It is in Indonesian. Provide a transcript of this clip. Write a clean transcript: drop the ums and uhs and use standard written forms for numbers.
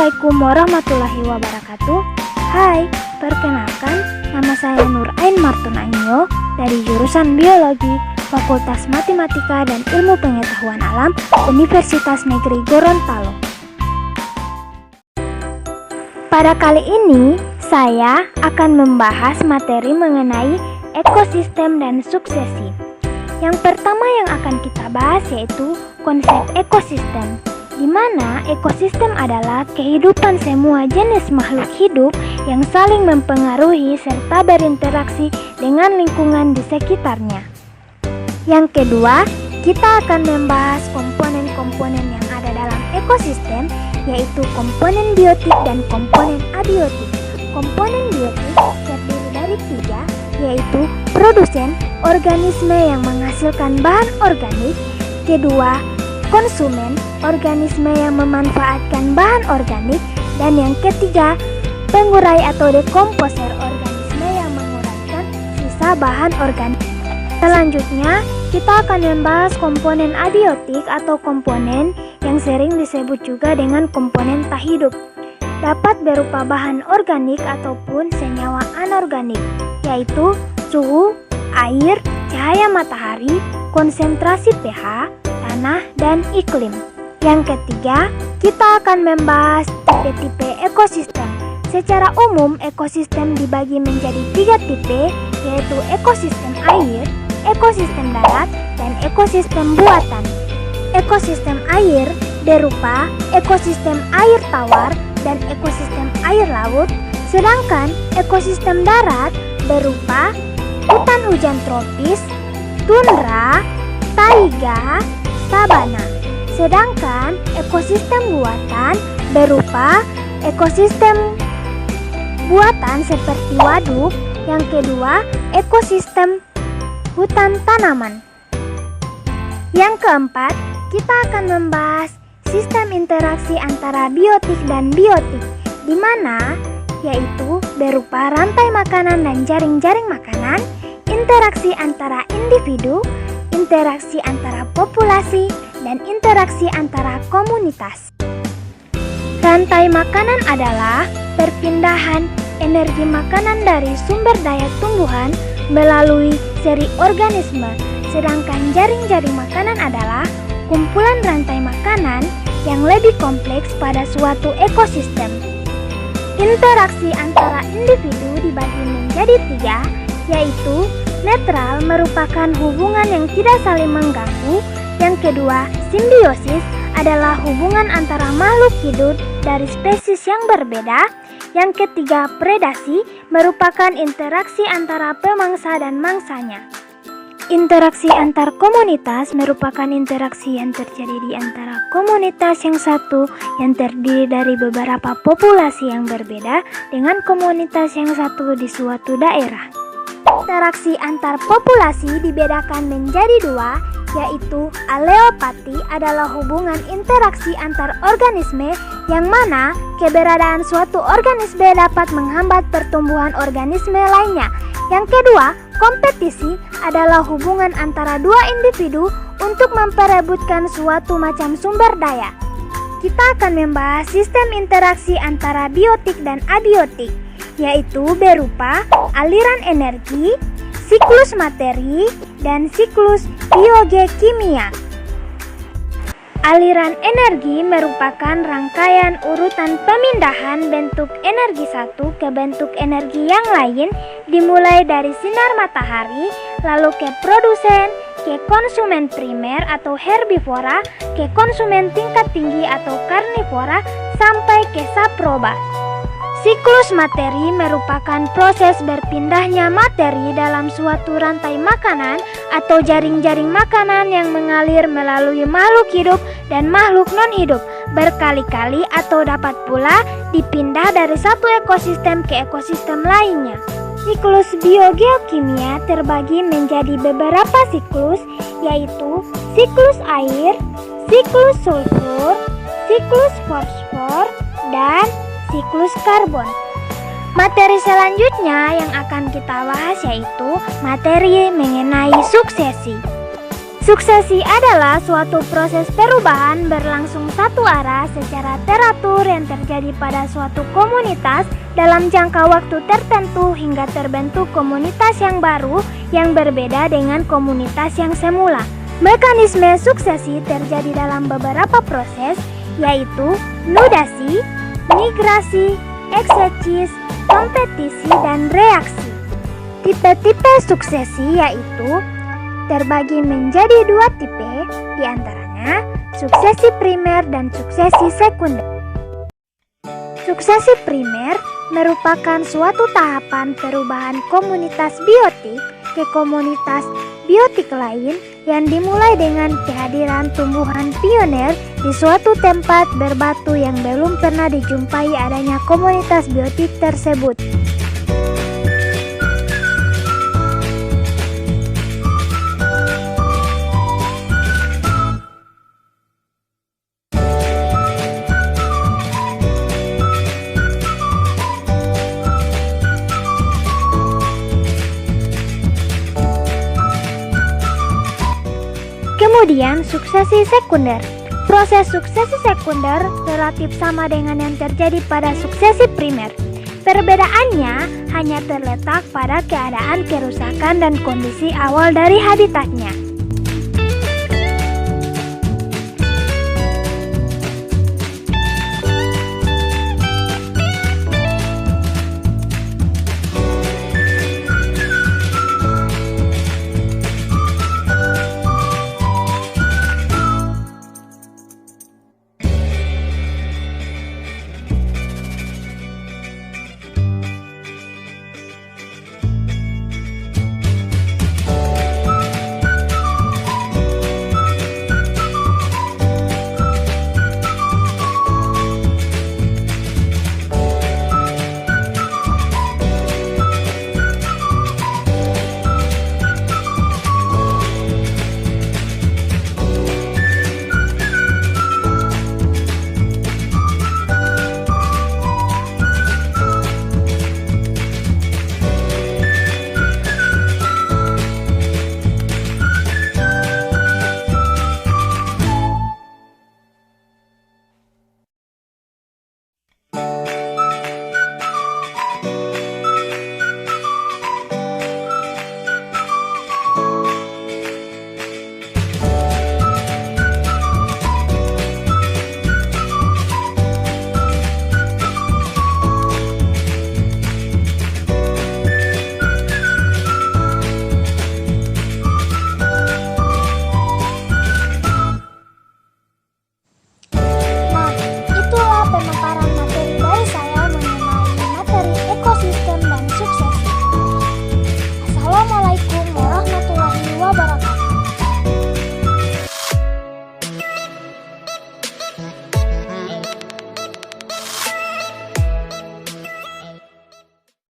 Assalamualaikum warahmatullahi wabarakatuh. Hai, perkenalkan, nama saya Nur Ain Martun Anyo dari jurusan Biologi, Fakultas Matematika dan Ilmu Pengetahuan Alam, Universitas Negeri Gorontalo. Pada kali ini, saya akan membahas materi mengenai ekosistem dan suksesi. Yang pertama yang akan kita bahas yaitu konsep ekosistem, di mana ekosistem adalah kehidupan semua jenis makhluk hidup yang saling mempengaruhi serta berinteraksi dengan lingkungan di sekitarnya. Yang kedua, kita akan membahas komponen-komponen yang ada dalam ekosistem, yaitu komponen biotik dan komponen abiotik. Komponen biotik terdiri dari 3, yaitu produsen, organisme yang menghasilkan bahan organik. Kedua, konsumen, organisme yang memanfaatkan bahan organik. Dan yang ketiga, pengurai atau dekomposer, organisme yang menguraikan sisa bahan organik. Selanjutnya, kita akan membahas komponen abiotik atau komponen yang sering disebut juga dengan komponen tak hidup. Dapat berupa bahan organik ataupun senyawa anorganik, yaitu suhu, air, cahaya matahari, konsentrasi pH, tanah, dan iklim. Yang ketiga, kita akan membahas tipe-tipe ekosistem. Secara umum, ekosistem dibagi menjadi 3 tipe, yaitu ekosistem air, ekosistem darat, dan ekosistem buatan. Ekosistem air berupa ekosistem air tawar dan ekosistem air laut, sedangkan ekosistem darat berupa hutan hujan tropis, tundra, taiga, sabana. Sedangkan ekosistem buatan berupa ekosistem buatan seperti waduk. Yang kedua, ekosistem hutan tanaman. Yang keempat, kita akan membahas sistem interaksi antara biotik dan biotik, di mana yaitu berupa rantai makanan dan jaring-jaring makanan, interaksi antara individu, interaksi antara populasi, dan interaksi antara komunitas. Rantai makanan adalah perpindahan energi makanan dari sumber daya tumbuhan melalui seri organisme, sedangkan jaring-jaring makanan adalah kumpulan rantai makanan yang lebih kompleks pada suatu ekosistem. Interaksi antara individu dibagi menjadi 3, yaitu netral merupakan hubungan yang tidak saling mengganggu. Yang kedua, simbiosis adalah hubungan antara makhluk hidup dari spesies yang berbeda. Yang ketiga, predasi merupakan interaksi antara pemangsa dan mangsanya. Interaksi antar komunitas merupakan interaksi yang terjadi di antara komunitas yang satu yang terdiri dari beberapa populasi yang berbeda dengan komunitas yang satu di suatu daerah. Interaksi antar populasi dibedakan menjadi 2, yaitu aleopati adalah hubungan interaksi antar organisme yang mana keberadaan suatu organisme dapat menghambat pertumbuhan organisme lainnya. Yang kedua, kompetisi adalah hubungan antara 2 individu untuk memperebutkan suatu macam sumber daya. Kita akan membahas sistem interaksi antara biotik dan abiotik, yaitu berupa aliran energi, siklus materi, dan siklus biogeokimia. Aliran energi merupakan rangkaian urutan pemindahan bentuk energi satu ke bentuk energi yang lain, dimulai dari sinar matahari, lalu ke produsen, ke konsumen primer atau herbivora, ke konsumen tingkat tinggi atau karnivora, sampai ke saproba. Siklus materi merupakan proses berpindahnya materi dalam suatu rantai makanan atau jaring-jaring makanan yang mengalir melalui makhluk hidup dan makhluk non-hidup berkali-kali atau dapat pula dipindah dari satu ekosistem ke ekosistem lainnya. Siklus biogeokimia terbagi menjadi beberapa siklus, yaitu siklus air, siklus sulfur, siklus fosfor, dan siklus karbon. Materi selanjutnya yang akan kita bahas yaitu materi mengenai suksesi. Suksesi adalah suatu proses perubahan berlangsung satu arah secara teratur yang terjadi pada suatu komunitas dalam jangka waktu tertentu hingga terbentuk komunitas yang baru yang berbeda dengan komunitas yang semula. Mekanisme suksesi terjadi dalam beberapa proses, yaitu nudasi, migrasi, eksersis, kompetisi, dan reaksi. Tipe-tipe suksesi yaitu terbagi menjadi dua tipe, diantaranya suksesi primer dan suksesi sekunder. Suksesi primer merupakan suatu tahapan perubahan komunitas biotik ke komunitas biotik lain yang dimulai dengan kehadiran tumbuhan pioner di suatu tempat berbatu yang belum pernah dijumpai adanya komunitas biotik tersebut. Kemudian suksesi sekunder. Proses suksesi sekunder relatif sama dengan yang terjadi pada suksesi primer. Perbedaannya hanya terletak pada keadaan kerusakan dan kondisi awal dari habitatnya.